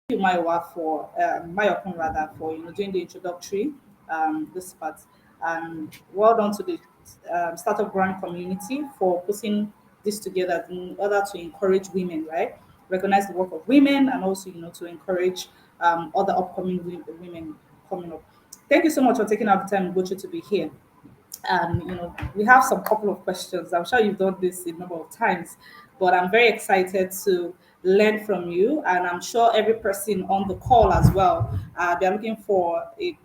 Mayokun rather for doing the introductory this part, and well done to the startup grant community for putting this together in order to encourage women, right? Recognize the work of women and also to encourage other upcoming women coming up. Thank you so much for taking out the time, Ugochi, to be here. And we have some couple of questions. I'm sure you've done this a number of times, but I'm very excited to learn from you, and I'm sure every person on the call as well, they're looking for a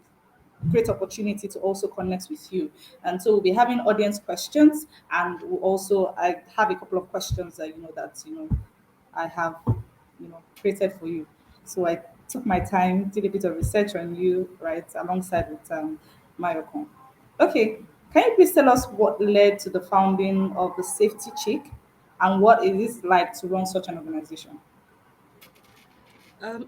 great opportunity to also connect with you. And so we'll be having audience questions, and we'll also I have a couple of questions that I have created for you. So I took my time, did a bit of research on you, right, alongside with Mayokon. Okay, can you please tell us what led to the founding of the Safety Chick and what it is like to run such an organization?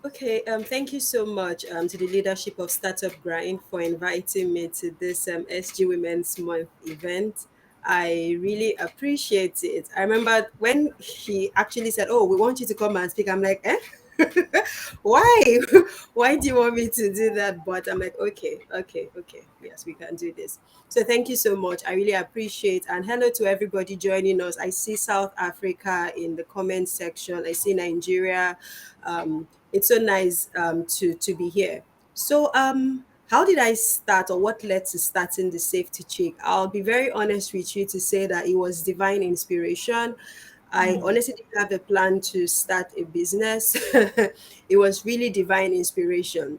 Okay, thank you so much to the leadership of Startup Grind for inviting me to this SG Women's Month event. I really appreciate it. I remember when he actually said, "Oh, we want you to come and speak." I'm like, "Eh? Why? Why do you want me to do that?" But I'm like, "Okay, okay, okay. Yes, we can do this." So thank you so much. I really appreciate. And hello to everybody joining us. I see South Africa in the comment section. I see Nigeria. It's so nice to be here. So how did I start, or what led to starting the Safety Chick? I'll be very honest with you to say that it was divine inspiration. I Mm, honestly didn't have a plan to start a business. It was really divine inspiration.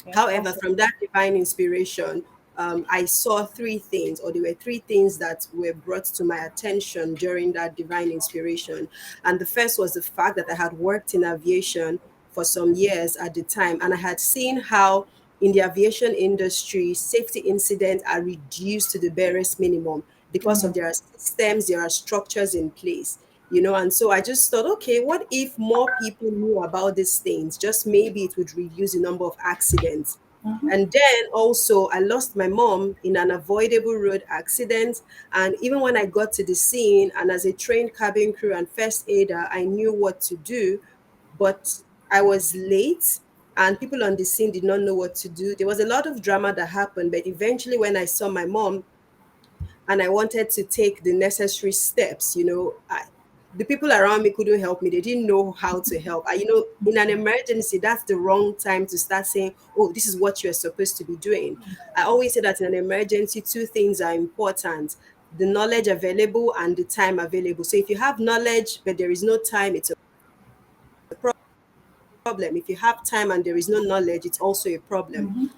okay, However, awesome. from that divine inspiration, I saw three things, or there were three things that were brought to my attention during that divine inspiration. And the first was the fact that I had worked in aviation for some years at the time, and I had seen how in the aviation industry, safety incidents are reduced to the barest minimum because of Mm, there are systems, there are structures in place. And so I just thought, okay, what if more people knew about these things? Just maybe it would reduce the number of accidents. mhm. And then also, I lost my mom in an avoidable road accident. And even when I got to the scene, and as a trained cabin crew and first aider, I knew what to do, but I was late. And people on the scene did not know what to do. There was a lot of drama that happened, but eventually, when I saw my mom, and I wanted to take the necessary steps. The people around me couldn't help me. They didn't know how to help. In an emergency, that's the wrong time to start saying, "Oh, this is what you're supposed to be doing." I always say that in an emergency, two things are important: the knowledge available and the time available. So if you have knowledge but there is no time, it's a problem. If you have time and there is no knowledge, it's also a problem.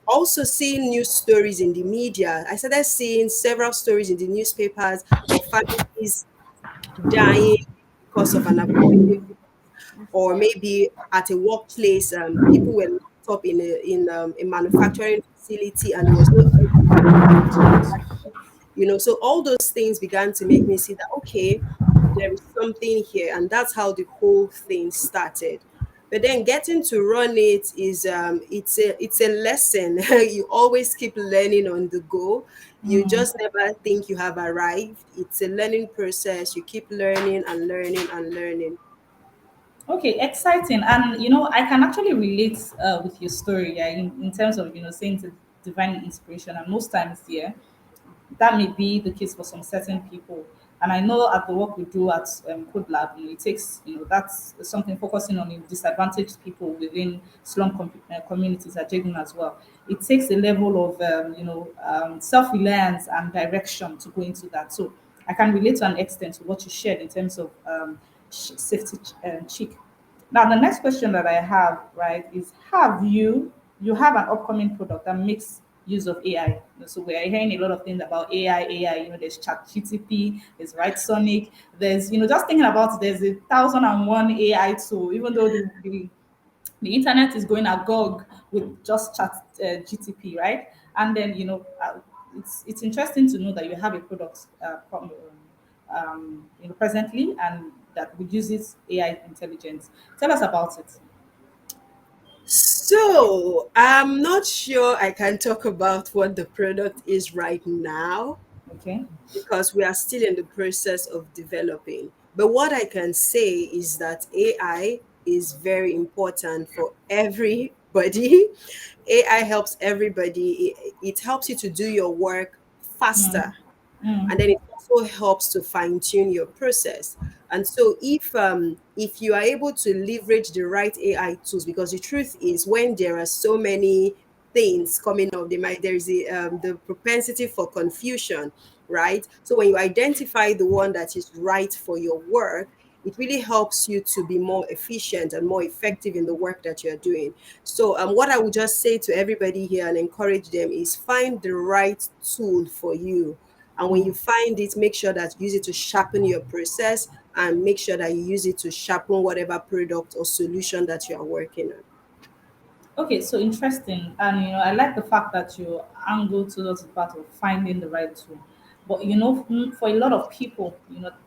Also seeing news stories in the media, I started seeing several stories in the newspapers of families dying because of an avoidable, or maybe at a workplace, people were locked up in a manufacturing facility and there was no so all those things began to make me see that, okay, there is something here, and that's how the whole thing started. But then getting to run it is it's a lesson. You always keep learning on the go. You just never think you have arrived. It's a learning process. You keep learning and learning and learning. Okay, exciting. And I can actually relate with your story, yeah, in terms of saying the divine inspiration. And most times, yeah, that may be the case for some certain people. And I know at the work we do at Code Lab, it takes, that's something focusing on disadvantaged people within communities at Jagun as well. It takes a level of, self reliance and direction to go into that. So I can relate to an extent to what you shared in terms of safety check. Now, the next question that I have, right, is you have an upcoming product that makes use of AI? So we are hearing a lot of things about AI. There's ChatGTP, there's Right Sonic, there's just thinking about it, there's 1,001 AI tool, even though the internet is going agog with just Chat GTP, right? And then it's interesting to know that you have a product presently and that uses AI intelligence. Tell us about it. So I'm not sure I can talk about what the product is right now Okay. because we are still in the process of developing. But what I can say is that AI is very important for everybody. AI helps everybody. It helps you to do your work faster, Mm, mm, and then it also helps to fine tune your process. And so if you are able to leverage the right AI tools, because the truth is, when there are so many things coming up, there's the propensity for confusion, right? So when you identify the one that is right for your work, it really helps you to be more efficient and more effective in the work that you're doing. So what I would just say to everybody here and encourage them is, find the right tool for you. And when you mm. find it, make sure that you use it to sharpen your process, and make sure that you use it to sharpen whatever product or solution that you are working on. Okay, so interesting. And I like the fact that you angle towards the part of finding the right tool. But for a lot of people,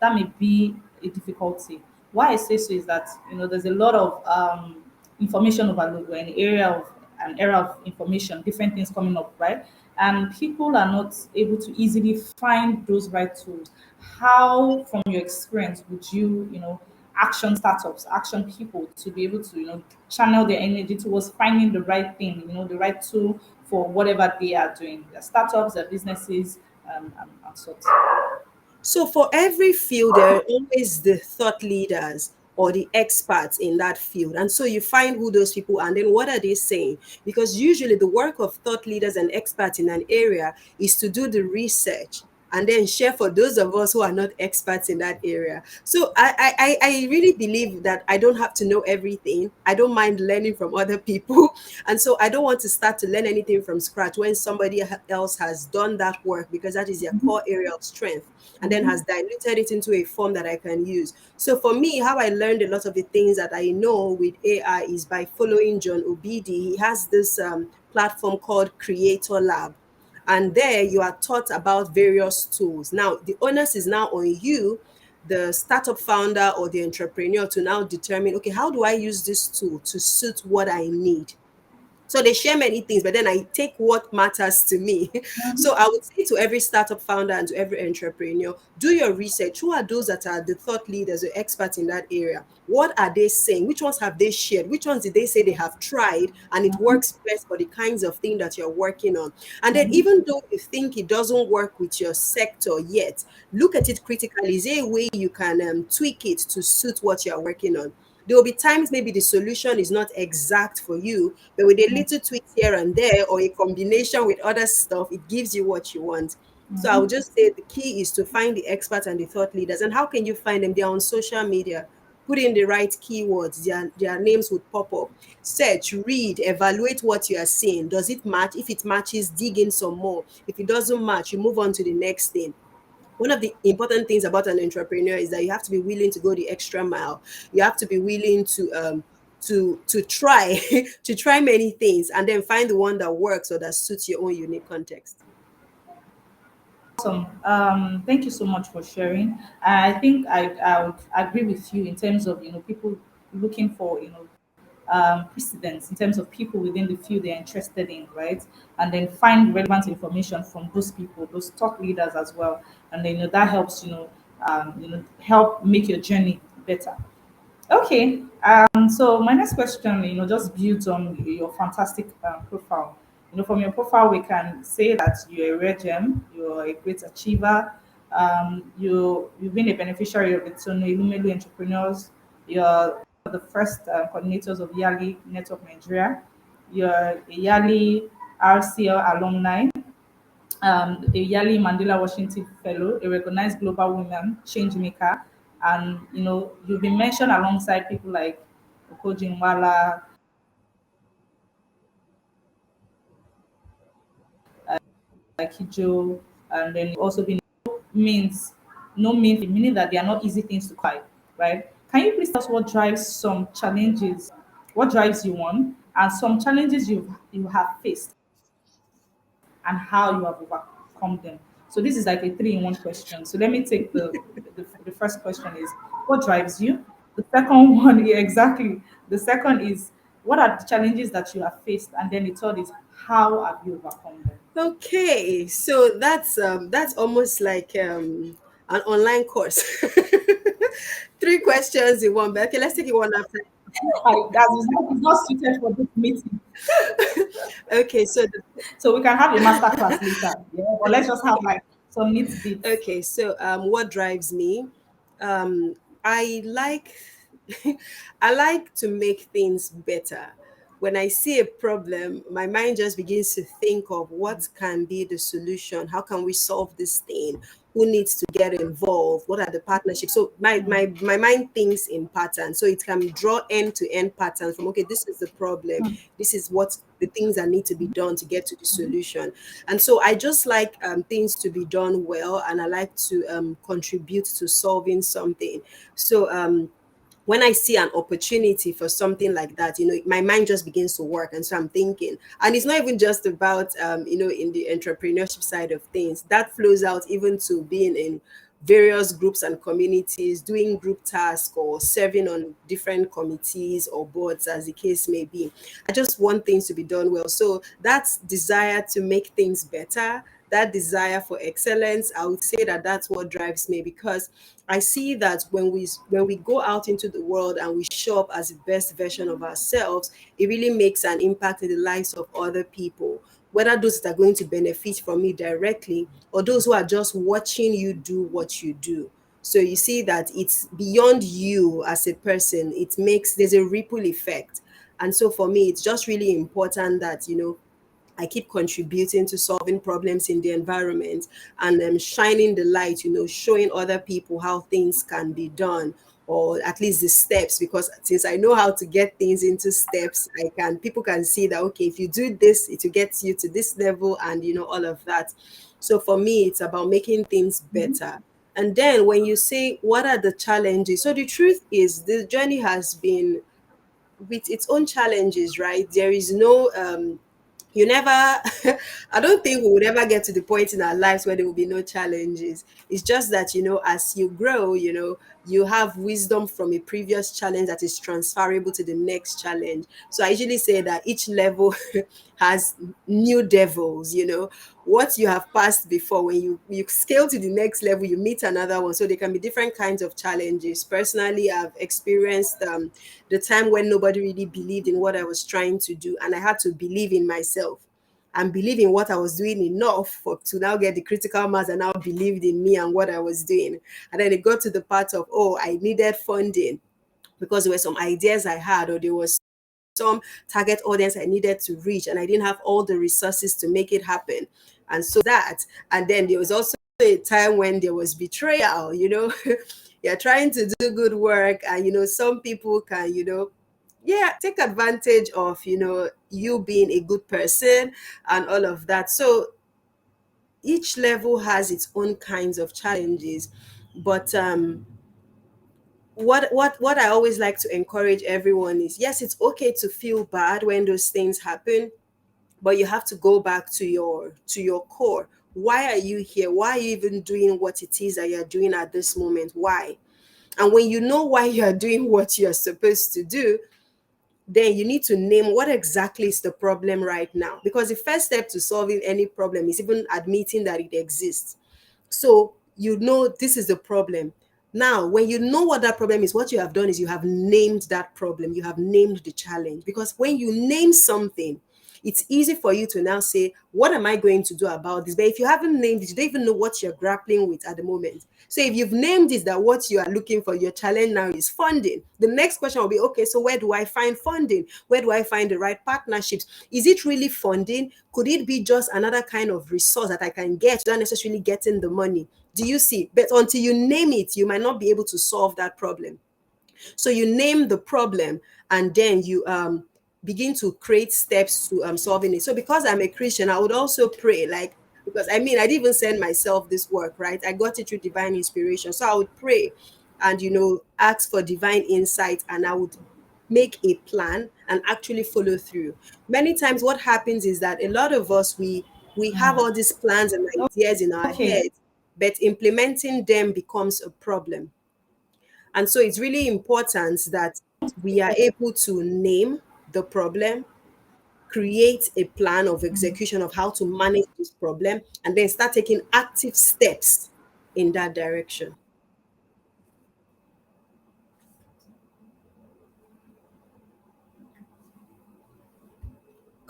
that may be a difficulty. Why I say so is that there's a lot of information overload. We're in an era of information, different things coming up, right? And people are not able to easily find those right tools. How, from your experience, would you action startups, action people to be able to, channel their energy towards finding the right thing, the right tool for whatever they are doing, their startups, their businesses, and sorts. So for every field, there are always the thought leaders or the experts in that field. And so you find who those people are, and then what are they saying? Because usually the work of thought leaders and experts in an area is to do the research and then share for those of us who are not experts in that area. So I really believe that I don't have to know everything. I don't mind learning from other people. And so I don't want to start to learn anything from scratch when somebody else has done that work, because that is their core area of strength, and then has diluted it into a form that I can use. So for me, how I learned a lot of the things that I know with AI is by following John Obidi. He has this platform called Creator Lab, and there you are taught about various tools. Now the onus is now on you, the startup founder or the entrepreneur, to now determine, okay, how do I use this tool to suit what I need? So they share many things, but then I take what matters to me. So I would say to every startup founder and to every entrepreneur, do your research. Who are those that are the thought leaders or experts in that area? What are they saying? Which ones have they shared? Which ones did they say they have tried and it works best for the kinds of thing that you're working on? And then even though you think it doesn't work with your sector yet, look at it critically. Is there a way you can tweak it to suit what you're working on? There will be times maybe the solution is not exact for you, but with a little tweak here and there or a combination with other stuff, it gives you what you want. So I would just say the key is to find the experts and the thought leaders. And how can you find them? They're on social media. Put in the right keywords, their names would pop up. Search, read, evaluate what you are seeing. Does it match? If it matches, dig in some more. If it doesn't match, you move on to the next thing. One of the important things about an entrepreneur is that you have to be willing to go the extra mile. You have to be willing to try to try many things and then find the one that works or that suits your own unique context. Awesome. Thank you so much for sharing. I think I would agree with you in terms of people looking for precedents in terms of people within the field they're interested in, right? And then find relevant information from those people, those top leaders as well, and then that helps help make your journey better. Okay. So my next question, just builds on your fantastic profile. From your profile, we can say that you're a rare gem, you're a great achiever, you've been a beneficiary of the Tono Ilumelu Entrepreneurs, you're the first coordinators of Yali Network Nigeria, you're a Yali RCL alumni, a Yali Mandela Washington Fellow, a recognized global woman change maker, and you've been mentioned alongside people like Okoji Nwala, like Hijo, and then you've also been means no means meaning that they are not easy things to fight, right? Can you please tell us what drives you on, and some challenges you have faced and how you have overcome them? So this is like a three-in-one question. So let me take the first question is what drives you? The second one, yeah, exactly. The second is what are the challenges that you have faced? And then the third is how have you overcome them? Okay, so that's almost like an online course. Three questions in one. But okay, let's take it one after. That is not suited for this meeting. Okay, So we can have a master class later. Yeah, but let's just have like some neat bits. what drives me? Um, I like I like to make things better. When I see a problem, my mind just begins to think of what can be the solution. How can we solve this thing? Who needs to get involved? What are the partnerships? So my mind thinks in patterns. So it can draw end to end patterns from, okay, this is the problem. This is what the things that need to be done to get to the solution. And so I just like things to be done well, and I like to contribute to solving something. So when I see an opportunity for something like that, my mind just begins to work. And so I'm thinking, and it's not even just about, in the entrepreneurship side of things, that flows out even to being in various groups and communities, doing group tasks or serving on different committees or boards, as the case may be. I just want things to be done well. So that desire to make things better, that desire for excellence, I would say that that's what drives me, because I see that when we go out into the world and we show up as the best version of ourselves, it really makes an impact in the lives of other people, whether those that are going to benefit from it directly or those who are just watching you do what you do. So you see that it's beyond you as a person. There's a ripple effect. And so for me, it's just really important that, I keep contributing to solving problems in the environment, and shining the light, showing other people how things can be done, or at least the steps. Because since I know how to get things into steps, people can see that, okay, if you do this, it will get you to this level, and all of that. So for me, it's about making things better. And then when you say what are the challenges, so the truth is the journey has been with its own challenges, right? There is no you never I don't think we would ever get to the point in our lives where there will be no challenges. It's just that, as you grow, you have wisdom from a previous challenge that is transferable to the next challenge. So I usually say that each level has new devils. What you have passed before, when you scale to the next level, you meet another one. So there can be different kinds of challenges. Personally, I've experienced the time when nobody really believed in what I was trying to do, and I had to believe in myself and believe in what I was doing enough to now get the critical mass, and now believed in me and what I was doing. And then it got to the part of, oh, I needed funding because there were some ideas I had, or there was some target audience I needed to reach, and I didn't have all the resources to make it happen. And so that, and then there was also a time when there was betrayal. You're trying to do good work, and some people can, yeah, take advantage of, you being a good person and all of that. So each level has its own kinds of challenges. But what I always like to encourage everyone is, yes, it's okay to feel bad when those things happen, but you have to go back to your core. Why are you here? Why are you even doing what it is that you're doing at this moment? Why? And when you know why you're doing what you're supposed to do, then you need to name what exactly is the problem right now. Because the first step to solving any problem is even admitting that it exists. So this is the problem. Now, when you know what that problem is, what you have done is you have named that problem, you have named the challenge. Because when you name something, it's easy for you to now say, what am I going to do about this? But if you haven't named it, you don't even know what you're grappling with at the moment. So if you've named it, that what you are looking for, your challenge now is funding. The next question will be, okay, so where do I find funding? Where do I find the right partnerships? Is it really funding? Could it be just another kind of resource that I can get without necessarily getting the money? Do you see? But until you name it, you might not be able to solve that problem. So you name the problem, and then you begin to create steps to solving it. So because I'm a Christian, I would also pray, like, because I mean, I didn't even send myself this work, right? I got it through divine inspiration. So I would pray and, ask for divine insight, and I would make a plan and actually follow through. Many times what happens is that a lot of us, we have all these plans and ideas in our Okay. head, but implementing them becomes a problem. And so it's really important that we are able to name the problem, create a plan of execution of how to manage this problem, and then start taking active steps in that direction.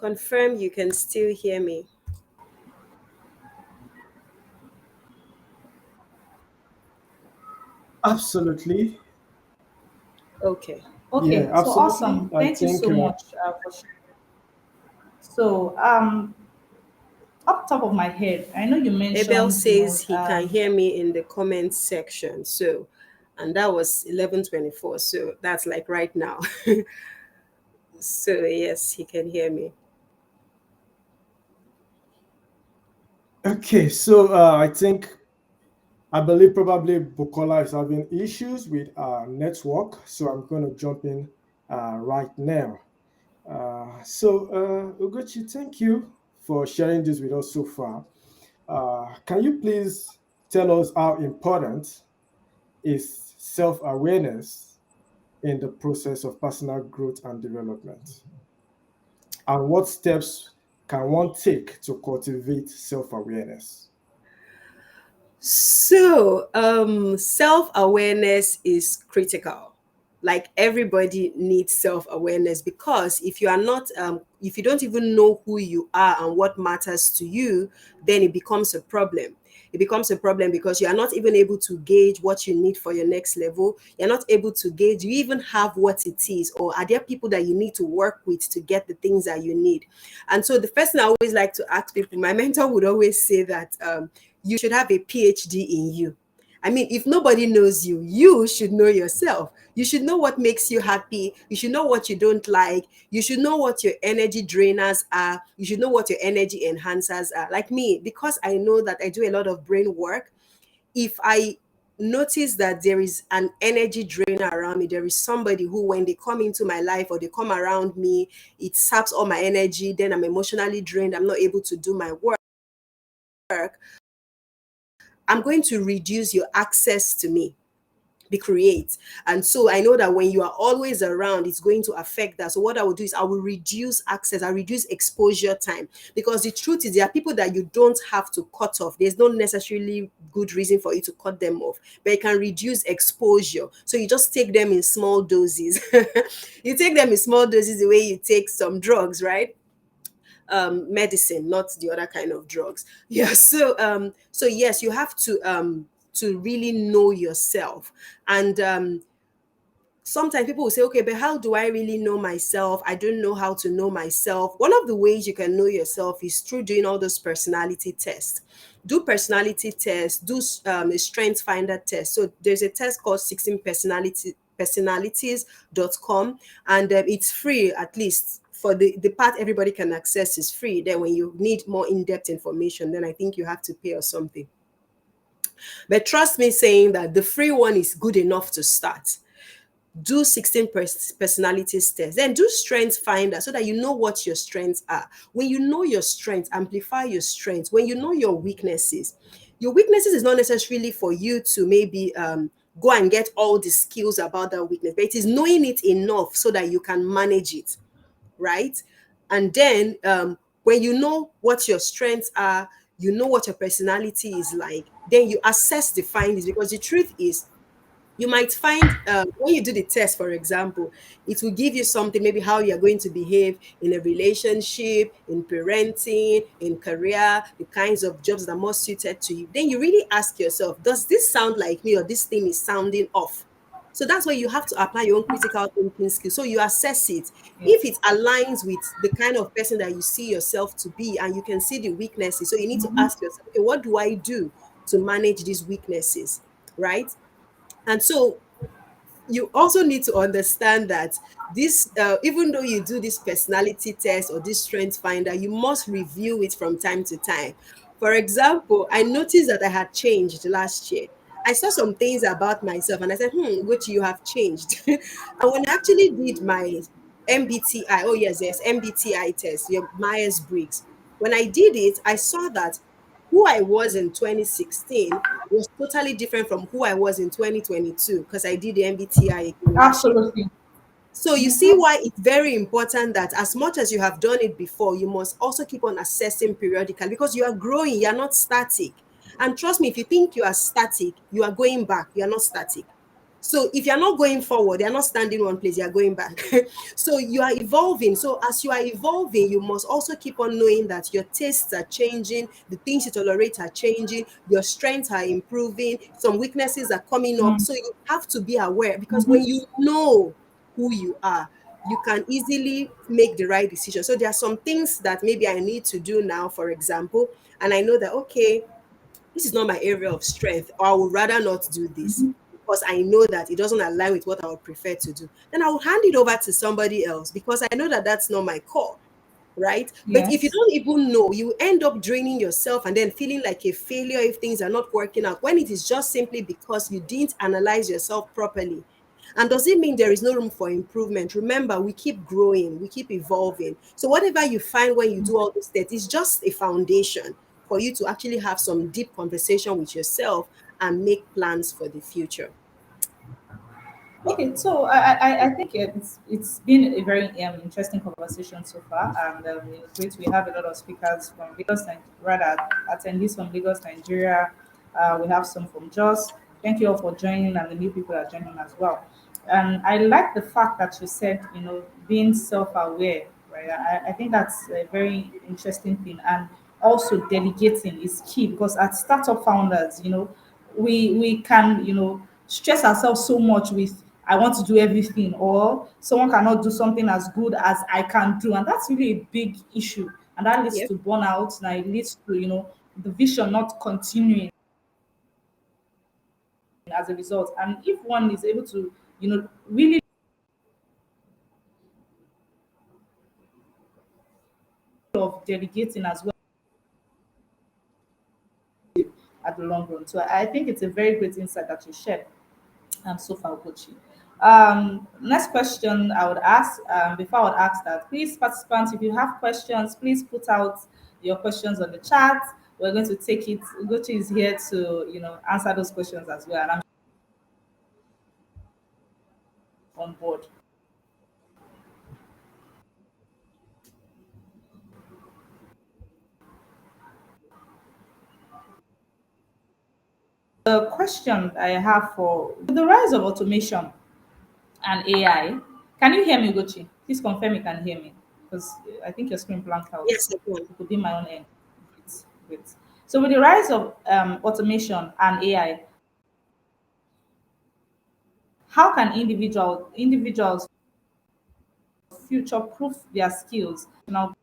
Confirm you can still hear me. Absolutely. Okay. Yeah, Okay, so absolutely. awesome. I Thank you think so much for sharing. So, up top of my head, I know you Abel mentioned, says he can hear me in the comments section. So, and that was 11:24. So that's like right now. So yes, he can hear me. okay. So I believe probably Bukola is having issues with network. So I'm going to jump in right now. Ugochi, thank you for sharing this with us so far. Can you please tell us how important is self awareness in the process of personal growth and development? And what steps can one take to cultivate self awareness? So, self awareness is critical. Like everybody needs self awareness, because if you are not, if you don't even know who you are and what matters to you, then it becomes a problem. It becomes a problem because you are not even able to gauge what you need for your next level. You're not able to gauge, you even have what it is, or are there people that you need to work with to get the things that you need? And so, the first thing I always like to ask people, my mentor would always say that you should have a PhD in you. I mean, if nobody knows you, you should know yourself. You should know what makes you happy. You should know what you don't like. You should know what your energy drainers are. You should know what your energy enhancers are. Like me, because I know that I do a lot of brain work, if I notice that there is an energy drainer around me, there is somebody who, when they come into my life or they come around me, it saps all my energy, then I'm emotionally drained, I'm not able to do my work, I'm going to reduce your access to me. Be create. And so I know that when you are always around, it's going to affect that. So what I will do is I will reduce access, I reduce exposure time. Because the truth is, there are people that you don't have to cut off. There's not necessarily good reason for you to cut them off, but you can reduce exposure. So you just take them in small doses. You take them in small doses the way you take some drugs, right? Medicine, not the other kind of drugs. Yeah. So yes, you have to really know yourself. And sometimes people will say, okay, but how do I really know myself? I don't know how to know myself. One of the ways you can know yourself is through doing all those personality tests. Do personality tests, do a strength finder test. So there's a test called 16 personalities.com, and it's free. At least for the part everybody can access is free. Then when you need more in-depth information, then I think you have to pay or something. But trust me saying that the free one is good enough to start. Do 16 personalities test, then do strength finder so that you know what your strengths are. When you know your strengths, amplify your strengths. When you know your weaknesses is not necessarily for you to maybe go and get all the skills about that weakness, but it is knowing it enough so that you can manage it, right? And then when you know what your strengths are, you know what your personality is like, then you assess the findings. Because the truth is, you might find when you do the test, for example, it will give you something, maybe how you're going to behave in a relationship, in parenting, in career, the kinds of jobs that are more suited to you. Then you really ask yourself, does this sound like me, or this thing is sounding off? So that's where you have to apply your own critical thinking skills. So you assess it. If yes. it aligns with the kind of person that you see yourself to be, and you can see the weaknesses, so you need to ask yourself, okay, what do I do to manage these weaknesses, right? And so you also need to understand that this even though you do this personality test or this strength finder, you must review it from time to time. For example, I noticed that I had changed last year. I saw some things about myself and I said, which you have changed. And when I actually did my MBTI, oh yes, MBTI test, your Myers-Briggs, when I did it, I saw that who I was in 2016 was totally different from who I was in 2022, because I did the MBTI again last year. Absolutely. So you see why it's very important that as much as you have done it before, you must also keep on assessing periodically, because you are growing, you are not static. And trust me, if you think you are static, you are going back, you are not static. So if you're not going forward, you're not standing one place, you're going back. So you are evolving. So as you are evolving, you must also keep on knowing that your tastes are changing, the things you tolerate are changing, your strengths are improving, some weaknesses are coming up. Mm. So you have to be aware, because when Mm-hmm. you know who you are, you can easily make the right decision. So there are some things that maybe I need to do now, for example, and I know that, okay, this is not my area of strength, or I would rather not do this Mm-hmm. because I know that it doesn't align with what I would prefer to do. Then I will hand it over to somebody else because I know that that's not my core, right? But if you Yes. don't even know, you end up draining yourself and then feeling like a failure if things are not working out, when it is just simply because you didn't analyze yourself properly. And does it mean there is no room for improvement? Remember, we keep growing, we keep evolving. So whatever you find when you do all those things is just a foundation for you to actually have some deep conversation with yourself and make plans for the future. Okay, so I think it's been a very interesting conversation so far, and it's great. We have a lot of speakers from Lagos, rather attendees from Lagos, Nigeria. We have some from Jos. Thank you all for joining, and the new people are joining as well. And I like the fact that you said, being self-aware, right? I think that's a very interesting thing, and also delegating is key because as startup founders, we can stress ourselves so much with I want to do everything, or someone cannot do something as good as I can do, and that's really a big issue, and that leads Yep. to burnout. Now it leads to the vision not continuing as a result. And if one is able to really of delegating as well at the long run, so I think it's a very great insight that you shared. So far, Ugochi. Next question I would ask, before I would ask that, please, participants, if you have questions, please put out your questions on the chat. We're going to take it. Ugochi is here to, answer those questions as well, and I'm on board. The question I have for with the rise of automation and AI, can you hear me, Ugochi? Please confirm you can hear me, because I think your screen blanked out. Yes, I can. It could be my own end. Great, great. So with the rise of automation and AI, how can individuals future proof their skills now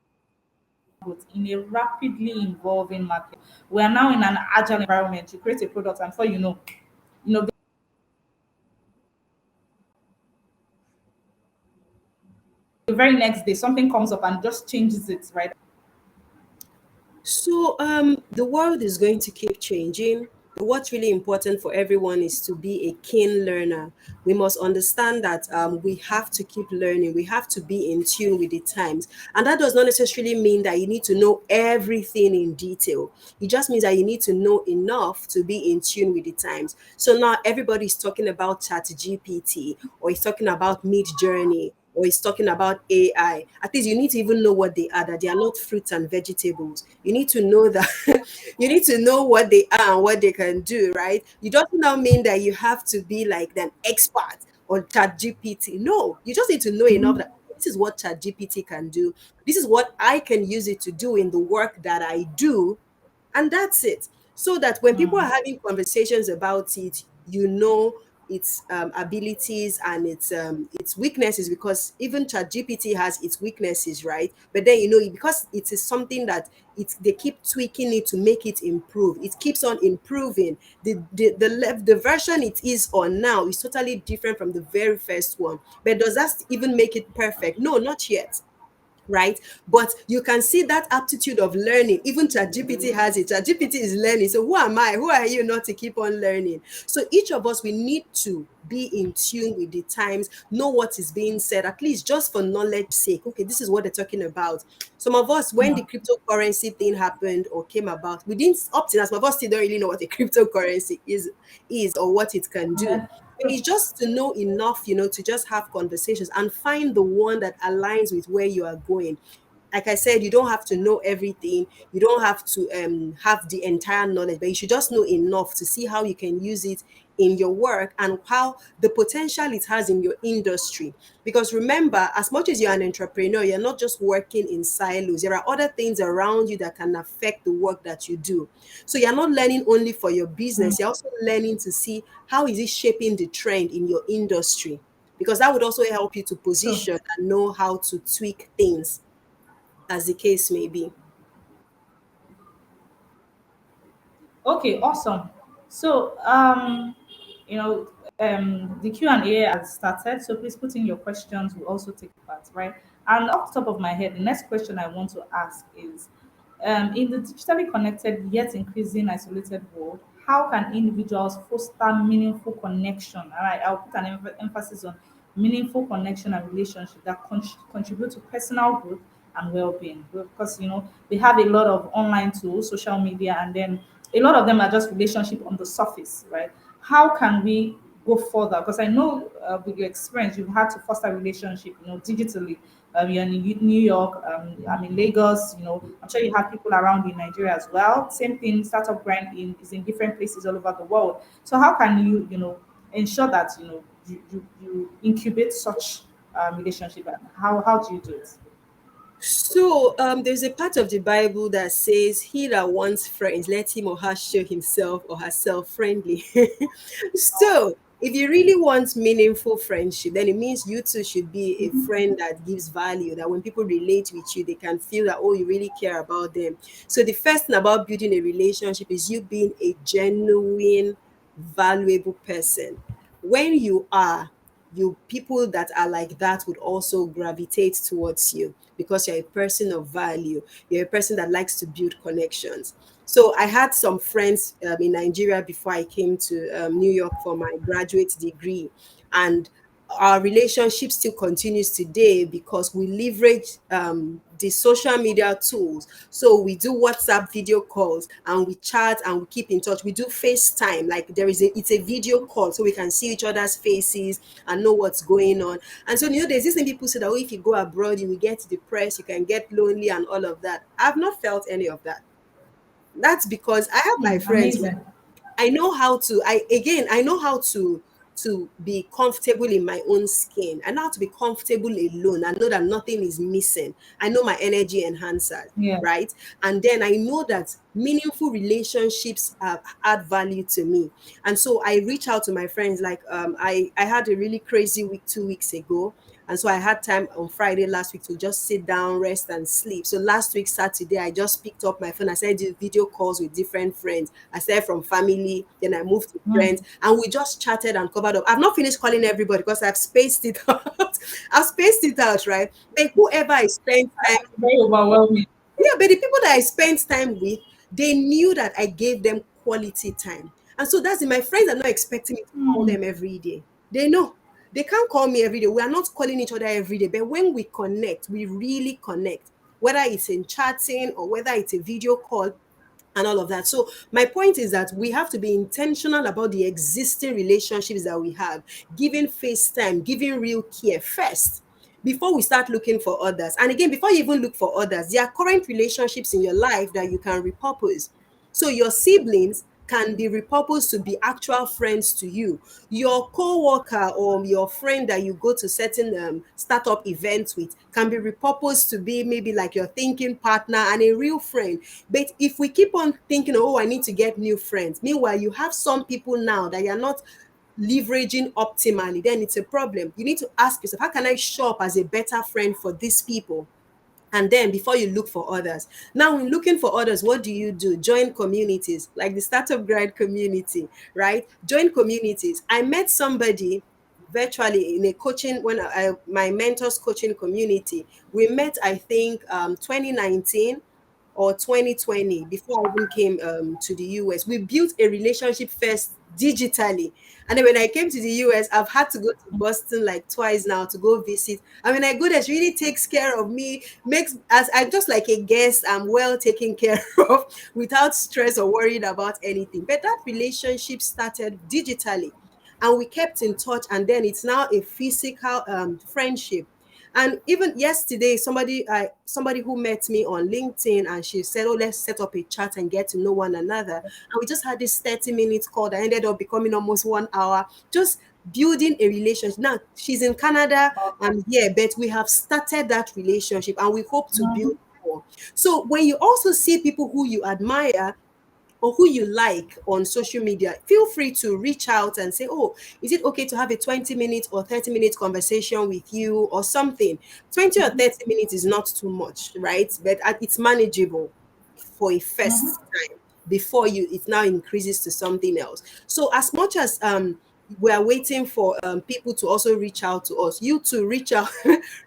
growth in a rapidly evolving market? We are now in an agile environment. You create a product, and before you know, the very next day something comes up and just changes it, right? So the world is going to keep changing. What's really important for everyone is to be a keen learner. We must understand that we have to keep learning. We have to be in tune with the times. And that does not necessarily mean that you need to know everything in detail. It just means that you need to know enough to be in tune with the times. So now everybody's talking about Chat GPT, or is talking about Mid Journey, or is talking about AI. At least you need to even know what they are, that they are not fruits and vegetables. You need to know that you need to know what they are and what they can do, right? You doesn't now mean that you have to be like an expert on Chat GPT. No, you just need to know enough that this is what Chat GPT can do. This is what I can use it to do in the work that I do, and that's it. So that when people are Mm. having conversations about it, you know its abilities and its weaknesses, because even ChatGPT has its weaknesses, right? But then because it is something that they keep tweaking it to make it improve. It keeps on improving. The version it is on now is totally different from the very first one. But does that even make it perfect? No, not yet, right? But you can see that aptitude of learning. Even ChatGPT has it. ChatGPT is learning. So who am I? Who are you not to keep on learning? So each of us, we need to be in tune with the times, know what is being said, at least just for knowledge sake. Okay, this is what they're talking about. Some of us, when the Yeah. cryptocurrency thing happened or came about, we didn't up to now, some of us still don't really know what a cryptocurrency is or what it can do. That's But it's just to know enough, to just have conversations and find the one that aligns with where you are going. like I said, you don't have to know everything. You don't have to have the entire knowledge, but you should just know enough to see how you can use it in your work and how the potential it has in your industry. Because remember, as much as you're an entrepreneur, you're not just working in silos. There are other things around you that can affect the work that you do. So you're not learning only for your business, you're also learning to see how is it shaping the trend in your industry, because that would also help you to So, position and know how to tweak things as the case may be. okay, awesome. So, you know, the Q&A has started, so please put in your questions. We'll also take part, right? And off the top of my head, the next question I want to ask is, in the digitally connected yet increasing isolated world, how can individuals foster meaningful connection? All right, I'll put an emphasis on meaningful connection and relationship that contribute to personal growth and well-being. Because we have a lot of online tools, social media, and then a lot of them are just relationship on the surface, right? How can we go further? Because I know with your experience, you've had to foster relationship, digitally. You're in New York, I'm in Lagos. I'm sure you have people around in Nigeria as well. Same thing, startup grind is in different places all over the world. So how can ensure that you incubate such relationship, and how do you do it? So there's a part of the Bible that says, "He that wants friends, let him or her show himself or herself friendly." So if you really want meaningful friendship, then it means you two should be a friend that gives value. That when people relate with you, they can feel that, oh, you really care about them. So the first thing about building a relationship is you being a genuine, valuable person. When you are, you people that are like that would also gravitate towards you because you're a person of value. You're a person that likes to build connections. So I had some friends in Nigeria before I came to New York for my graduate degree, and our relationship still continues today because we leverage the social media tools. So we do WhatsApp video calls and we chat and we keep in touch. We do FaceTime, like it's a video call so we can see each other's faces and know what's going on. And so there's this thing people say that, oh, if you go abroad, you will get depressed, you can get lonely and all of that. I've not felt any of that. That's because I have my friends. Amazing. I know how to I know how to be comfortable in my own skin. I know how to be comfortable alone. I know that nothing is missing. I know my energy enhancer, Yeah. right? And then I know that meaningful relationships add value to me. And so I reach out to my friends. Like I had a really crazy week 2 weeks ago. And so I had time on Friday last week to just sit down, rest, and sleep. So last week, Saturday, I just picked up my phone. I started doing video calls with different friends. I started from family, then I moved to friends, Mm. and we just chatted and covered up. I've not finished calling everybody because I've spaced it out. I've spaced it out, right? Like whoever I spent time, Very overwhelming. yeah, but the people that I spent time with, they knew that I gave them quality time. And so that's it. My friends are not expecting me to call Mm. them every day. They know. They can't call me every day. We are not calling each other every day. But when we connect, we really connect. Whether it's in chatting or whether it's a video call, and all of that. So my point is that we have to be intentional about the existing relationships that we have, giving face time, giving real care first before we start looking for others. And again, before you even look for others, there are current relationships in your life that you can repurpose. So your siblings can be repurposed to be actual friends to you. Your co-worker or your friend that you go to certain startup events with can be repurposed to be maybe like your thinking partner and a real friend. But if we keep on thinking, oh, I need to get new friends, meanwhile, you have some people now that you're not leveraging optimally, then it's a problem. You need to ask yourself, how can I show up as a better friend for these people? And then before you look for others. Now, when looking for others, what do you do? Join communities like the Startup Grind community, right? Join communities. I met somebody virtually in a coaching my mentors coaching community. We met, I think, 2019 or 2020 before I even came to the US. We built a relationship first digitally. And then when I came to the US, I've had to go to Boston like twice now to go visit. And when I go there, she really takes care of me, makes as I'm just like a guest, I'm well taken care of without stress or worried about anything. But that relationship started digitally and we kept in touch, and then it's now a physical friendship. And even yesterday, somebody who met me on LinkedIn, and she said, "Oh, let's set up a chat and get to know one another." And we just had this 30 minutes call that ended up becoming almost 1 hour, just building a relationship. Now she's in Canada, I'm here, but we have started that relationship, and we hope to build more. So when you also see people who you admire or who you like on social media, feel free to reach out and say, "Oh, is it okay to have a 20-minute or 30-minute conversation with you or something?" 20 or 30 minutes is not too much, right? But it's manageable for a first time before it now increases to something else. So as much as we are waiting for people to also reach out to us, you to reach out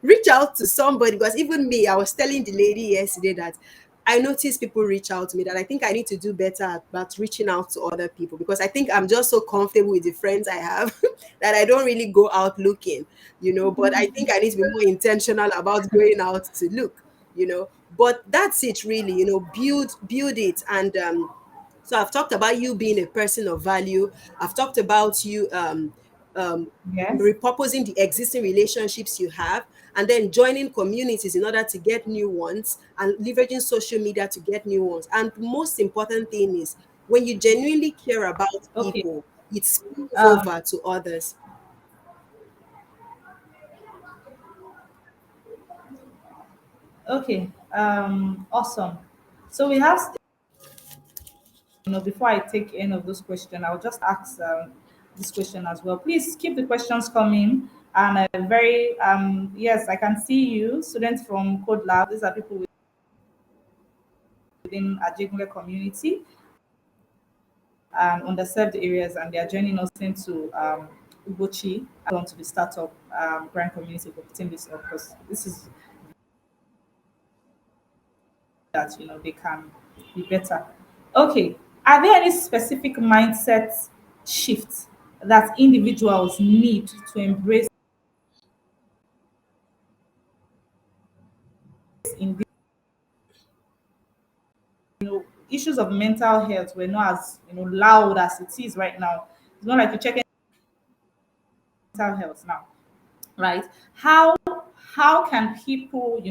reach out to somebody, because even me, I was telling the lady yesterday that I notice people reach out to me, that I think I need to do better about reaching out to other people, because I think I'm just so comfortable with the friends I have that I don't really go out looking, but I think I need to be more intentional about going out to look. But that's it really, build it. And so I've talked about you being a person of value. I've talked about you um Yes. repurposing the existing relationships you have, and then joining communities in order to get new ones, and leveraging social media to get new ones. And the most important thing is, when you genuinely care about Okay. people, it spills Um, over to others. okay. Awesome. So we have, before I take any of those questions, I'll just ask this question as well. Please keep the questions coming. And yes, I can see you, students from Code Lab. These are people within a Jingle community and underserved areas, and they are joining us into Ugochi, onto the startup grant community for putting this up, because this is that they can be better. Okay, are there any specific mindset shifts that individuals need to embrace in this? Issues of mental health were not as loud as it is right now. It's not like you check mental health now, right? How can people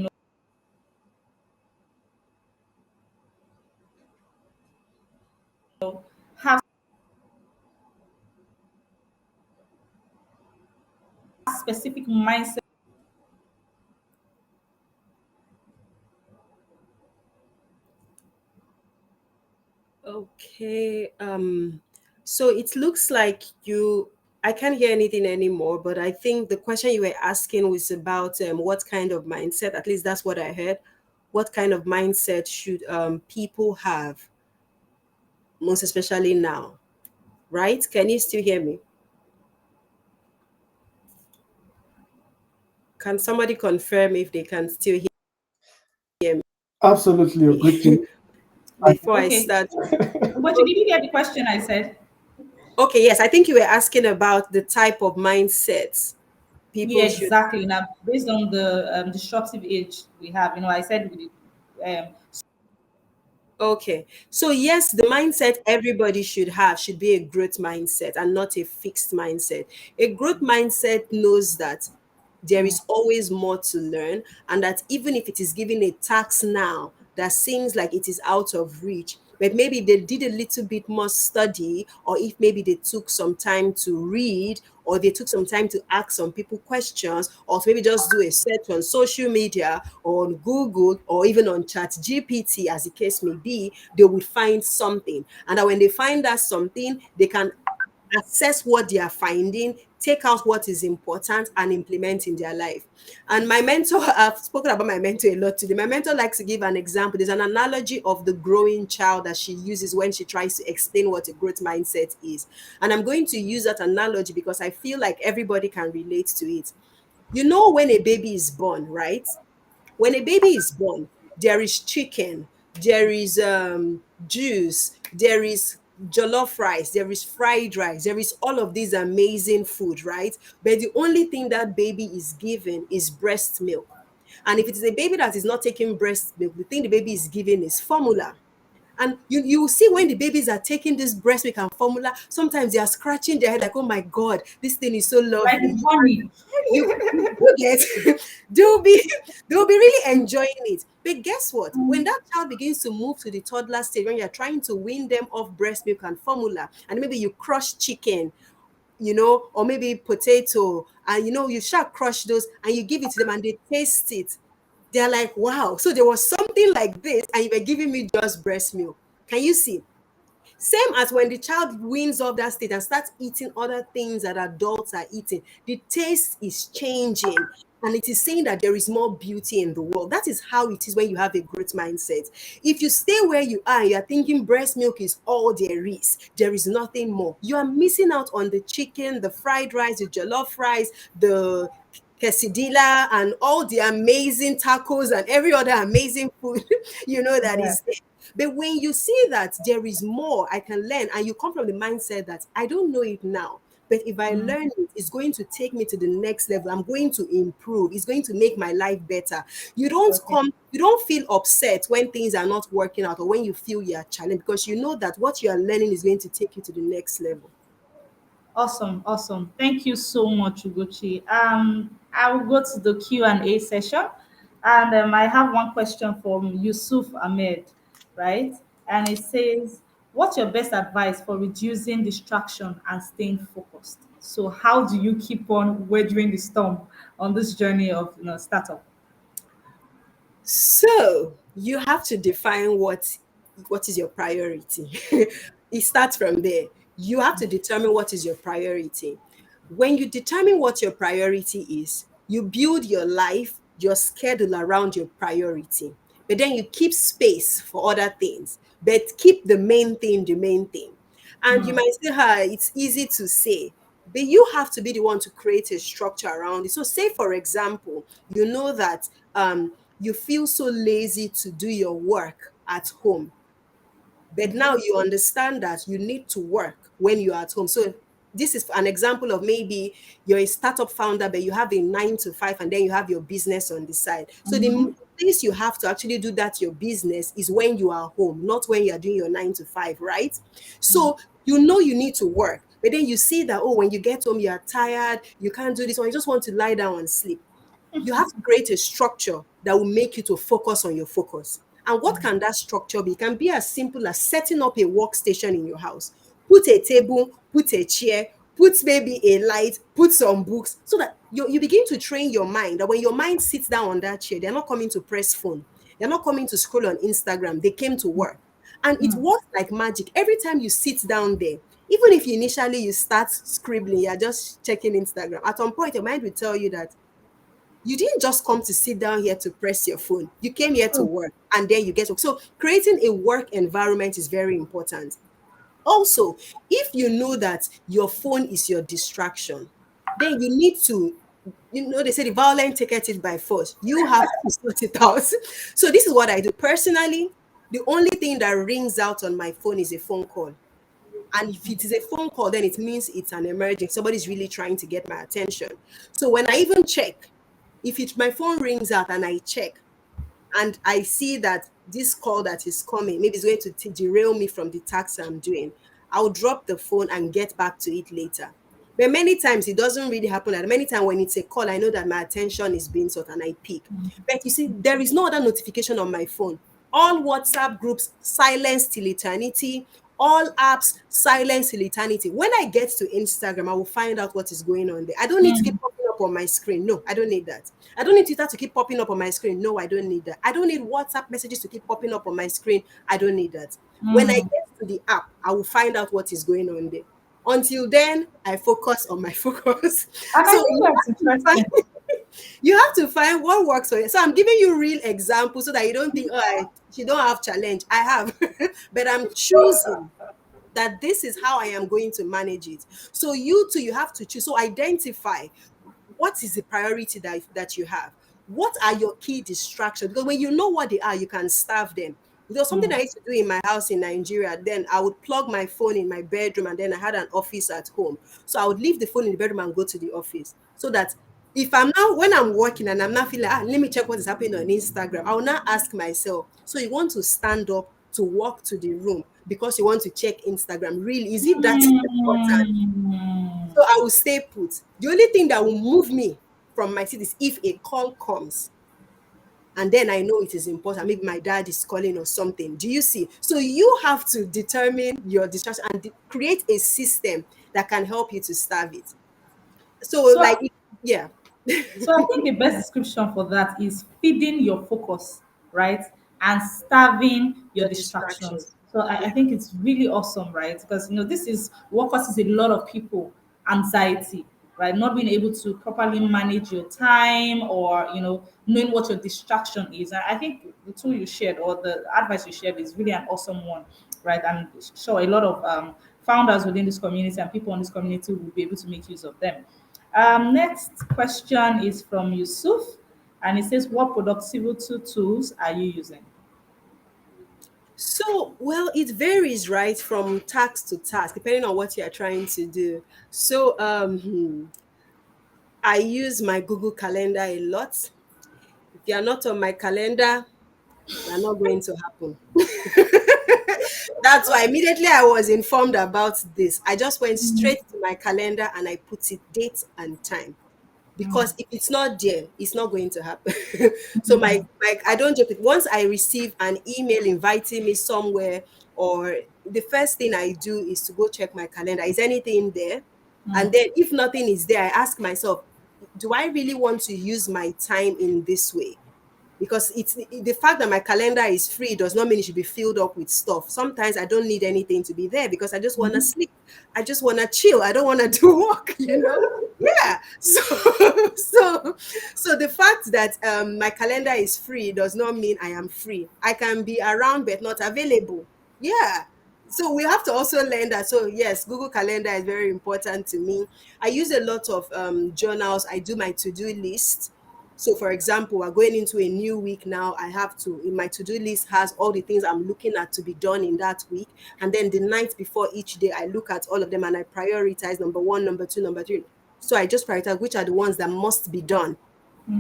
have specific mindset? Okay. So it looks like I can't hear anything anymore, but I think the question you were asking was about what kind of mindset, at least that's what I heard. What kind of mindset should people have, most especially now, right? Can you still hear me? Can somebody confirm if they can still hear Absolutely, me Ugochi. I- before I Okay, start? but did you get the question I said? Okay, yes, I think you were asking about the type of mindsets Yeah, people should. exactly. Now, based on the disruptive age we have, I said Okay. So yes, the mindset everybody should have should be a growth mindset and not a fixed mindset. A growth mindset knows that there is always more to learn, and that even if it is given a task now that seems like it is out of reach, but maybe they did a little bit more study, or if maybe they took some time to read, or they took some time to ask some people questions, or to maybe just do a search on social media or on Google or even on Chat GPT, as the case may be, they would find something. And that when they find that something, they can assess what they are finding, take out what is important, and implement in their life. And my mentor, I've spoken about my mentor a lot today. My mentor likes to give an example. There's an analogy of the growing child that she uses when she tries to explain what a growth mindset is. And I'm going to use that analogy because I feel like everybody can relate to it. When a baby is born, right? When a baby is born, there is chicken, there is juice, there is jollof rice, there is fried rice, there is all of these amazing food, right? But the only thing that baby is given is breast milk. And if it is a baby that is not taking breast milk, the thing the baby is given is formula. And you see when the babies are taking this breast milk and formula, sometimes they are scratching their head like, oh my God, this thing is so Like lovely. it's funny. You get they'll be they'll be really enjoying it. But guess what? When that child begins to move to the toddler stage, when you're trying to wean them off breast milk and formula, and maybe you crush chicken, or maybe potato, and you shall crush those and you give it to them and they taste it. They're like, wow, so there was something like this, and you were giving me just breast milk. Can you see? Same as when the child wins off that state and starts eating other things that adults are eating, the taste is changing. And it is saying that there is more beauty in the world. That is how it is when you have a growth mindset. If you stay where you are, you are thinking breast milk is all there is nothing more. You are missing out on the chicken, the fried rice, the jollof rice, the quesadilla, and all the amazing tacos and every other amazing food, that Yeah. is there. But when you see that there is more I can learn, and you come from the mindset that I don't know it now, but if I Mm. learn it, it's going to take me to the next level. I'm going to improve. It's going to make my life better. Okay. You don't feel upset when things are not working out or when you feel you are challenged, because you know that what you are learning is going to take you to the next level. Awesome, awesome. Thank you so much, Ugochi. I will go to the Q&A session, and I have one question from Yusuf Ahmed, right? And it says, "What's your best advice for reducing distraction and staying focused?" So, how do you keep on weathering the storm on this journey of startup? So you have to define what is your priority. It starts from there. You have to determine what is your priority. When you determine what your priority is, you build your life, your schedule around your priority. But then you keep space for other things, but keep the main thing. And you Mm, might say, it's easy to say, but you have to be the one to create a structure around it. So, say, for example, you know that you feel so lazy to do your work at home, but now you understand that you need to work when you're at home. So this is an example of maybe you're a startup founder, but you have a 9 to 5, and then you have your business on the side. So the place you have to actually do that, your business, is when you are home, not when you're doing your 9 to 5, right? So you need to work, but then you see that, oh, when you get home, you're tired, you can't do this, or you just want to lie down and sleep. You have to create a structure that will make you to focus on your focus. And what can that structure be? It can be as simple as setting up a workstation in your house. Put a table, put a chair, put maybe a light, put some books, so that you begin to train your mind that when your mind sits down on that chair, they're not coming to press phone. They're not coming to scroll on Instagram. They came to work. And it works like magic. Every time you sit down there, even if initially you start scribbling, you're just checking Instagram, at some point your mind will tell you that you didn't just come to sit down here to press your phone. You came here to work, and then you get work. So creating a work environment is very important. Also, if you know that your phone is your distraction, then you need to, they say the violent take it by force. You have to sort it out. So this is what I do. Personally, the only thing that rings out on my phone is a phone call. And if it is a phone call, then it means it's an emergency. Somebody's really trying to get my attention. So when I even check, if my phone rings out and I check and I see that this call that is coming, maybe it's going to derail me from the task I'm doing, I'll drop the phone and get back to it later. But many times it doesn't really happen. And many times when it's a call, I know that my attention is being sought and I pick. But you see, there is no other notification on my phone. All WhatsApp groups silence till eternity. All apps silence till eternity. When I get to Instagram, I will find out what is going on there. I don't need to keep popping up on my screen. No, I don't need that. I don't need Twitter to keep popping up on my screen. No, I don't need that. I don't need WhatsApp messages to keep popping up on my screen. I don't need that. When I get to the app, I will find out what is going on there. Until then, I focus on my focus. And I So think that's interesting. you have to find what works for you. So I'm giving you real examples so that you don't think, you don't have challenge. I have, but I'm choosing that this is how I am going to manage it. So you too, you have to choose. So identify what is the priority that you have. What are your key distractions? Because when you know what they are, you can starve them. There was something I used to do in my house in Nigeria. Then I would plug my phone in my bedroom, and then I had an office at home. So I would leave the phone in the bedroom and go to the office. So that if I'm now, when I'm working and I'm not feeling, let me check what is happening on Instagram, I will now ask myself, so you want to stand up to walk to the room because you want to check Instagram. Really, is it that important? Mm. So I will stay put. The only thing that will move me from my seat is if a call comes, and then I know it is important. Maybe my dad is calling or something. Do you see? So you have to determine your distraction and create a system that can help you to starve it. So, So like, yeah, So I think the best description for that is feeding your focus, right? And starving your your distraction. distractions. So I Yeah. think it's really awesome, right? Because this is what causes a lot of people anxiety, right? Not being able to properly manage your time or knowing what your distraction is. And I think the tool you shared or the advice you shared is really an awesome one, right? I'm sure a lot of founders within this community and people in this community will be able to make use of them. Next question is from Yusuf, and it says, "What productivity tools are you using?" So, well, it varies, right, from task to task, depending on what you are trying to do. So, I use my Google Calendar a lot. If you are not on my calendar, we are not going to happen. That's why immediately I was informed about this, I just went straight to my calendar and I put it date and time. Because if it's not there, it's not going to happen. So my I don't joke it. Once I receive an email inviting me somewhere, or the first thing I do is to go check my calendar. Is anything there? And then if nothing is there, I ask myself, do I really want to use my time in this way? Because it's the fact that my calendar is free does not mean it should be filled up with stuff. Sometimes I don't need anything to be there because I just want to sleep. I just want to chill. I don't want to do work. Yeah. So so the fact that my calendar is free does not mean I am free. I can be around but not available. Yeah. So we have to also learn that. So yes, Google Calendar is very important to me. I use a lot of journals. I do my to-do list. So, for example, we're going into a new week now. I have to, in my to do list, has all the things I'm looking at to be done in that week. And then the night before each day, I look at all of them and I prioritize number one, number two, number three. So I just prioritize which are the ones that must be done.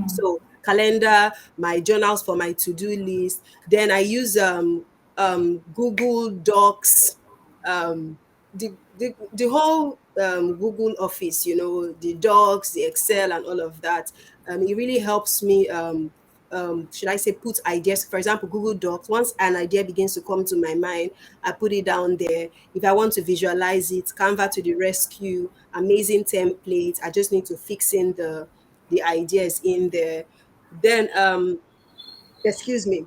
So calendar, my journals for my to-do list. Then I use Google Docs, the whole Google Office, the Docs, the Excel, and all of that. It really helps me. Should I say put ideas? For example, Google Docs. Once an idea begins to come to my mind, I put it down there. If I want to visualize it, Canva to the rescue. Amazing template. I just need to fix in the ideas in there. Then excuse me,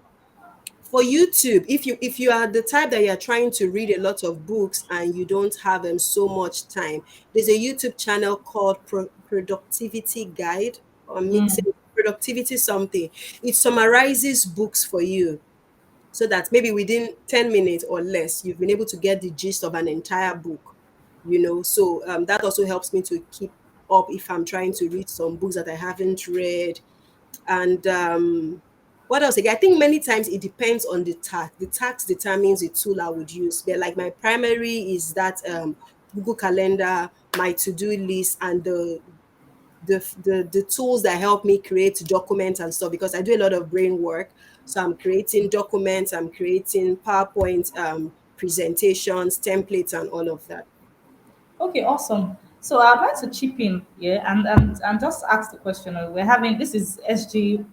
for YouTube, if you are the type that you're trying to read a lot of books and you don't have so much time, there's a YouTube channel called Productivity Guide, or mixing productivity something. It summarizes books for you so that maybe within 10 minutes or less you've been able to get the gist of an entire book. So that also helps me to keep up if I'm trying to read some books that I haven't read. And what else again? I think many times it depends on the task. The task determines the tool I would use. But like my primary is that Google Calendar, my to-do list, and the tools that help me create documents and stuff, because I do a lot of brain work. So I'm creating documents, I'm creating PowerPoint presentations, templates, and all of that. Okay, awesome. So I'd like to chip in, yeah, and just ask the question. We're having this is SG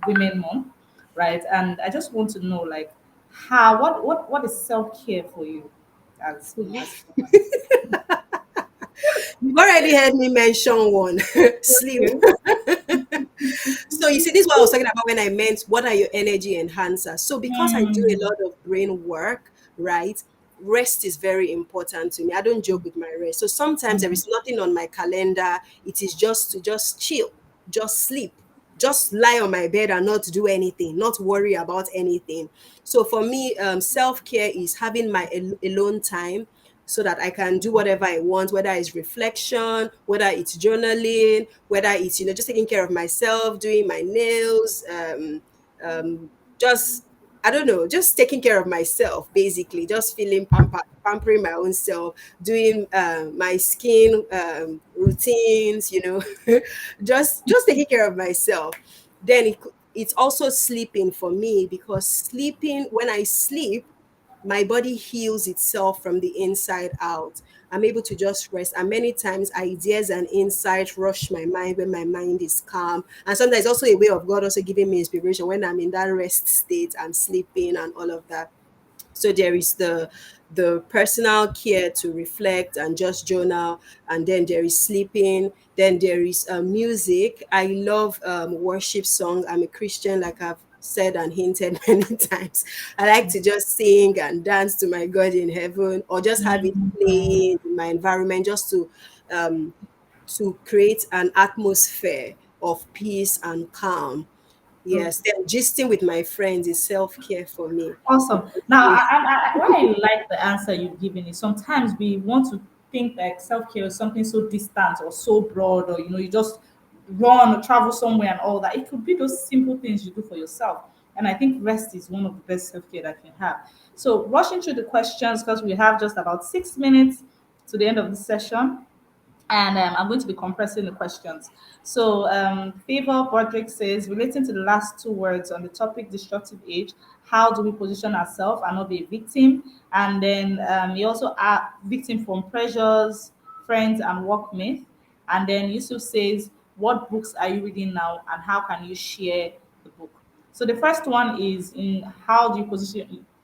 Women Month, right? And I just want to know, like, how what is self care for you, as as women? You've already heard me mention one. Sleep. Okay. So you see, this is what I was talking about when I meant what are your energy enhancers. So because I do a Mm, lot of brain work, right? Rest is very important to me. I don't joke with my rest. So sometimes there is nothing on my calendar. It is just to just chill, just sleep, just lie on my bed and not do anything, not worry about anything. So for me, self-care is having my alone time so that I can do whatever I want, whether it's reflection, whether it's journaling, whether it's just taking care of myself, doing my nails, just I don't know, just taking care of myself, basically, just feeling pampering my own self, doing my skin routines, just taking care of myself. Then it's also sleeping for me, because sleeping, when I sleep, my body heals itself from the inside out. I'm able to just rest. And many times ideas and insights rush my mind when my mind is calm. And sometimes it's also a way of God also giving me inspiration when I'm in that rest state, I'm sleeping and all of that. So there is the personal care to reflect and just journal, and then there is sleeping, then there is music. I love worship songs. I'm a Christian, like I've said and hinted many times. I like to just sing and dance to my God in heaven, or just have it Mm. playing in my environment, just um to create an atmosphere of peace and calm. Yes, Okay. then gisting with my friends is self-care for me. Awesome. Now, why I like the answer you've given is sometimes we want to think like self care is something so distant or so broad, or you just run or travel somewhere and all that. It could be those simple things you do for yourself. And I think rest is one of the best self care that you can have. So, rushing through the questions because we have just about 6 minutes to the end of the session, and I'm going to be compressing the questions. So, Favor Broderick says, relating to the last two words on the topic disruptive age, how do we position ourselves and not be a victim? And then he also victim from pressures, friends, and work myth. And then Yusuf says, what books are you reading now, and how can you share the book? So the first one is in how do you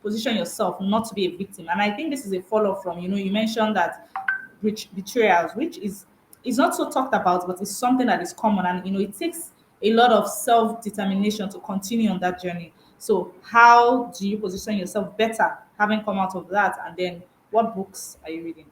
position yourself not to be a victim, and I think this is a follow from you mentioned that betrayals, which is not so talked about, but it's something that is common, and it takes a lot of self determination to continue on that journey. So how do you position yourself better, having come out of that, and then what books are you reading?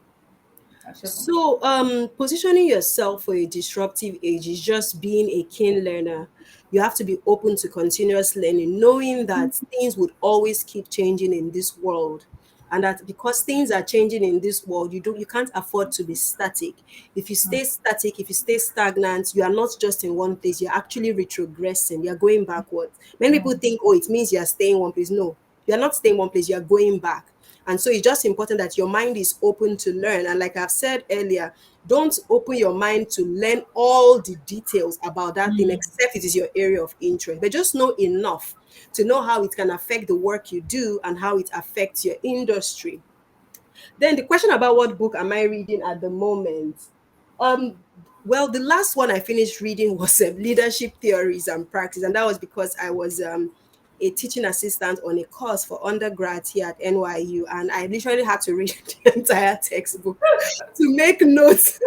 And share some. So, positioning yourself for a disruptive age is just being a keen learner. You have to be open to continuous learning, knowing that things would always keep changing in this world. And that because things are changing in this world, you can't afford to be static. If you stay static, if you stay stagnant, you are not just in one place, you're actually retrogressing, you're going backwards. Many people think, oh, it means you're staying one place. No, you're not staying one place, you're going back. And so it's just important that your mind is open to learn. And like I've said earlier, don't open your mind to learn all the details about that thing, except it is your area of interest. But just know enough to know how it can affect the work you do and how it affects your industry. Then the question about what book am I reading at the moment? Um, well, the last one I finished reading was Leadership Theories and Practice, and that was because I was a teaching assistant on a course for undergrads here at NYU, and I literally had to read the entire textbook to make notes,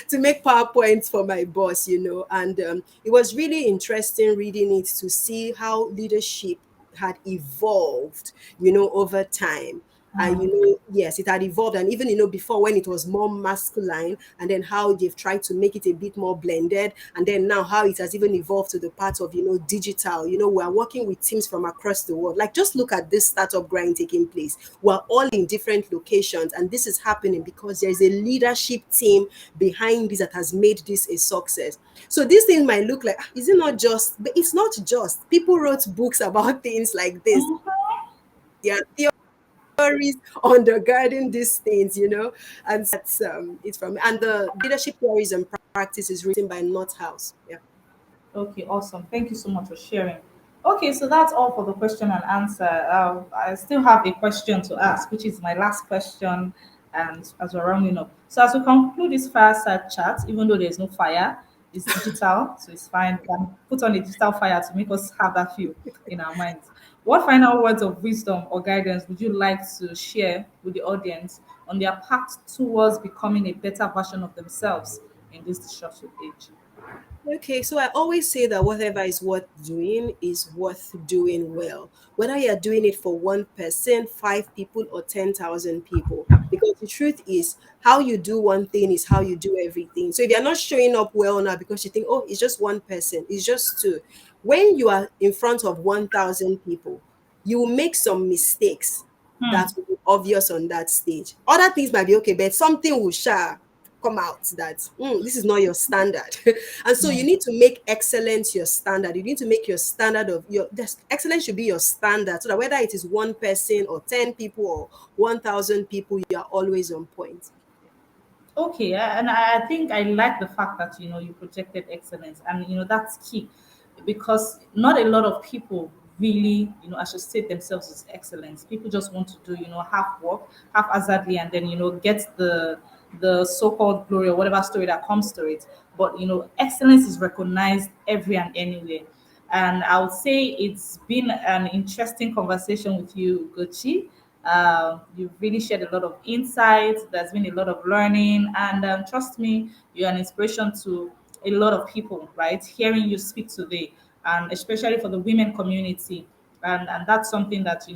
to make PowerPoints for my boss. And it was really interesting reading it to see how leadership had evolved over time. And yes, it had evolved, and even before, when it was more masculine, and then how they've tried to make it a bit more blended, and then now how it has even evolved to the part of digital. We're working with teams from across the world. Like, just look at this startup grind taking place. We're all in different locations, and this is happening because there's a leadership team behind this that has made this a success. So these things might look like, is it not just? But it's not just. People wrote books about things like this. Yeah, theories undergirding these things. And that's it's from, and the leadership theories and practice is written by Nothouse. Yeah. Okay, awesome. Thank you so much for sharing. Okay, so that's all for the question and answer. I still have a question to ask, which is my last question, and as we're rounding up. So, as we conclude this fireside chat, even though there's no fire, it's digital, so it's fine. We can put on a digital fire to make us have that feel in our minds. What final words of wisdom or guidance would you like to share with the audience on their path towards becoming a better version of themselves in this disruptive age? Okay, so I always say that whatever is worth doing is worth doing well. Whether you're doing it for one person, five people, or 10,000 people. Because the truth is, how you do one thing is how you do everything. So if you're not showing up well now because you think, oh, it's just one person, it's just two. When you are in front of 1,000 people, you will make some mistakes Hmm. that will be obvious on that stage. Other things might be okay, but something will come out that this is not your standard. And so you need to make excellence your standard. You need to make your standard of your excellence should be your standard, so that whether it is one person or 10 people or 1,000 people, you are always on point. Okay, and I think I like the fact that you projected excellence, and that's key because not a lot of people really, associate themselves with excellence. People just want to do, half work, haphazardly, and then, get the so-called glory or whatever story that comes to it. But excellence is recognized every and anywhere. And I would say it's been an interesting conversation with you, Ugochi. You've really shared a lot of insights. There's been a lot of learning, and trust me, you're an inspiration to a lot of people. Right, hearing you speak today, and especially for the women community, and that's something that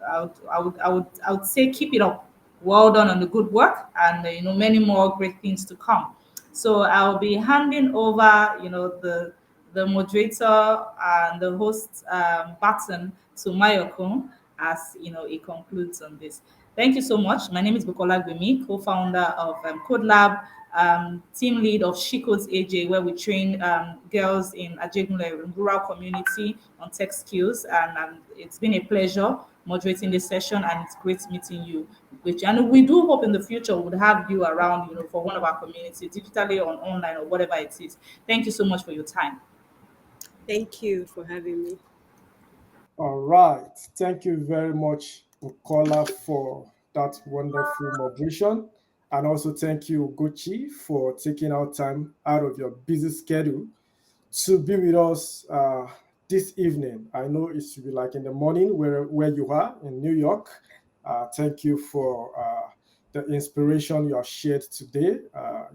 I would say keep it up. Well done on the good work, and many more great things to come. So I'll be handing over, the moderator and the host baton to Mayokun as it concludes on this. Thank you so much. My name is Bukola Gbemi, co-founder of Code Lab, team lead of She Codes AJ, where we train girls in Ajegunle rural community on tech skills. And it's been a pleasure moderating this session, and it's great meeting you. And we do hope in the future we would have you around, for one of our community, digitally or online or whatever it is. Thank you so much for your time. Thank you for having me. All right. Thank you very much, Bukola, for that wonderful moderation. And also thank you, Ugochi, for taking out time out of your busy schedule to be with us this evening. I know it should be like in the morning where you are in New York. Thank you for the inspiration you have shared today.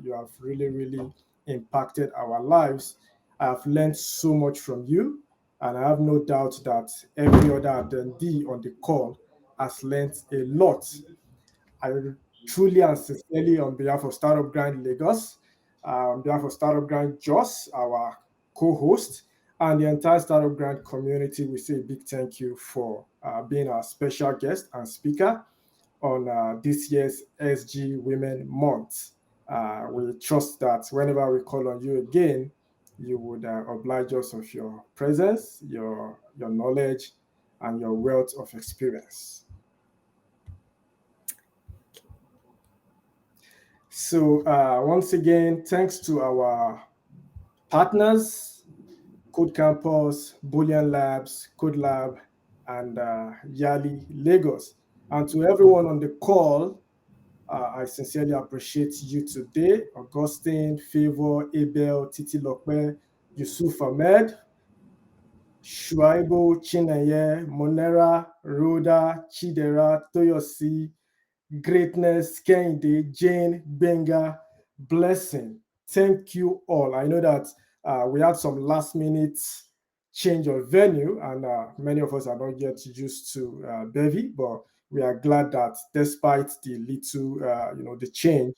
You have really, really impacted our lives. I have learned so much from you, and I have no doubt that every other attendee on the call has learned a lot. I truly and sincerely, on behalf of Startup Grind Lagos, on behalf of Startup Grind Jos, our co-host, and the entire Startup Grind community, we say a big thank you for being our special guest and speaker on this year's SG Women Month. We trust that whenever we call on you again, you would oblige us of your presence, your knowledge, and your wealth of experience. So once again, thanks to our partners, Code Campus, Boolean Labs, Code Lab, and Yali Lagos. And to everyone on the call, I sincerely appreciate you today. Augustine, Favor, Abel, Titi Lokwe, Yusuf Ahmed, Shuaibo, Chineye, Monera, Rhoda, Chidera, Toyosi, Greatness, Kende, Jane, Benga, Blessing. Thank you all. I know that we had some last minute change of venue, and many of us are not yet used to Bevy, but we are glad that despite the little, the change,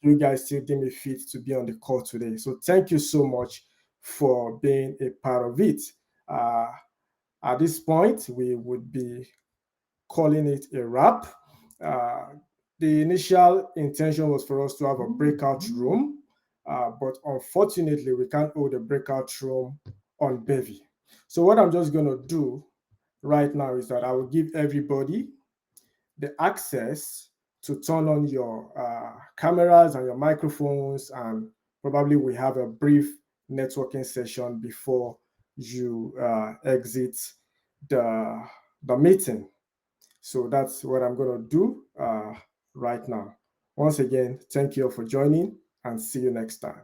you guys still deem it fit to be on the call today. So thank you so much for being a part of it. At this point, we would be calling it a wrap. Uh, the initial intention was for us to have a breakout room, but unfortunately, we can't hold a breakout room on Bevy. So what I'm just going to do right now is that I will give everybody the access to turn on your cameras and your microphones, and probably we have a brief networking session before you exit the meeting. So that's what I'm going to do right now. Once again, thank you all for joining, and see you next time.